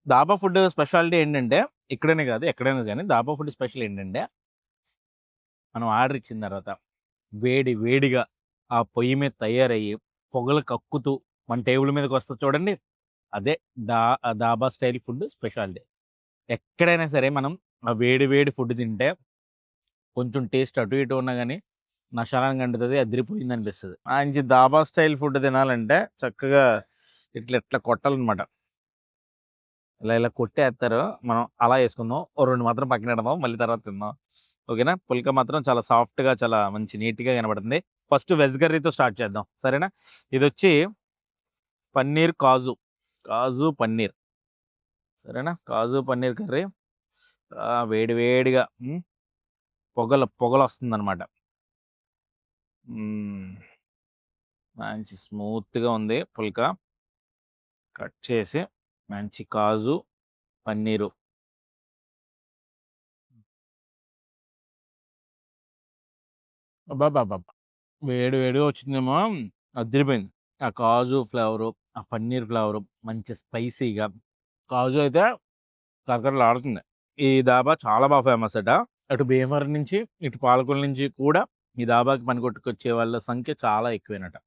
Dhaba food speciality ఏంటంటే, ఇక్కడనే కాదు ఎక్కడైనా కానీ దాబా ఫుడ్ స్పెషల్ ఏంటంటే, మనం ఆర్డర్ ఇచ్చిన తర్వాత వేడి వేడిగా ఆ పొయ్యి మీద తయారయ్యి, పొగలు కక్కుతూ మన టేబుల్ మీదకి వస్తది చూడండి. అదే దాబా స్టైల్ ఫుడ్ స్పెషాలిటీ. ఎక్కడైనా సరే మనం ఆ వేడి వేడి ఫుడ్ తింటే కొంచెం టేస్ట్ అటు ఇటు ఉన్నా గానీ నషాలానికి అంటుతది. అదిరిపోయిందనిపిస్తది. మంచి దాబా స్టైల్ ఫుడ్ తినాలంటే చక్కగా ఇట్లా కొట్టాలనమాట. ఇలా కొట్టేత్తారు. మనం అలా యేసుకుందాం. ఓ 2 మాత్రం పక్కనెడదాం. మళ్ళీ తర్వాత తిందాం. ఓకేనా? పుల్కా మాత్రం చాలా సాఫ్ట్‌గా చాలా మంచి నీట్‌గా కనపడుతుంది. ఫస్ట్ వెజ్ కర్రీతో స్టార్ట్ చేద్దాం. సరేనా? ఇదొచ్చి పన్నీర్ కాజు. కాజు పన్నీర్. సరేనా? కాజు పన్నీర్ కర్రీ వేడి వేడిగా పొగలొస్తుందనమాట. మంచి స్మూత్‌గా ఉంది పుల్కా. కట్ చేసి మంచి కాజు, పన్నీరు. అబ్బబ్బబ్బబ్బా! వేడి వేడిగా వచ్చిందేమో అదిరిపోయింది. ఆ కాజు ఫ్లేవరు, ఆ పన్నీర్ ఫ్లేవరు మంచి స్పైసీగా. కాజు అయితే కరకరలాడుతుంది. ఈ దాబా చాలా ఫేమస్ అట. అటు భీమవరం నుంచి, ఇటు పాలకొల్లు నుంచి కూడా ఈ దాబాకి పని కొట్టుకొచ్చే వాళ్ళ సంఖ్య చాలా ఎక్కువేనట.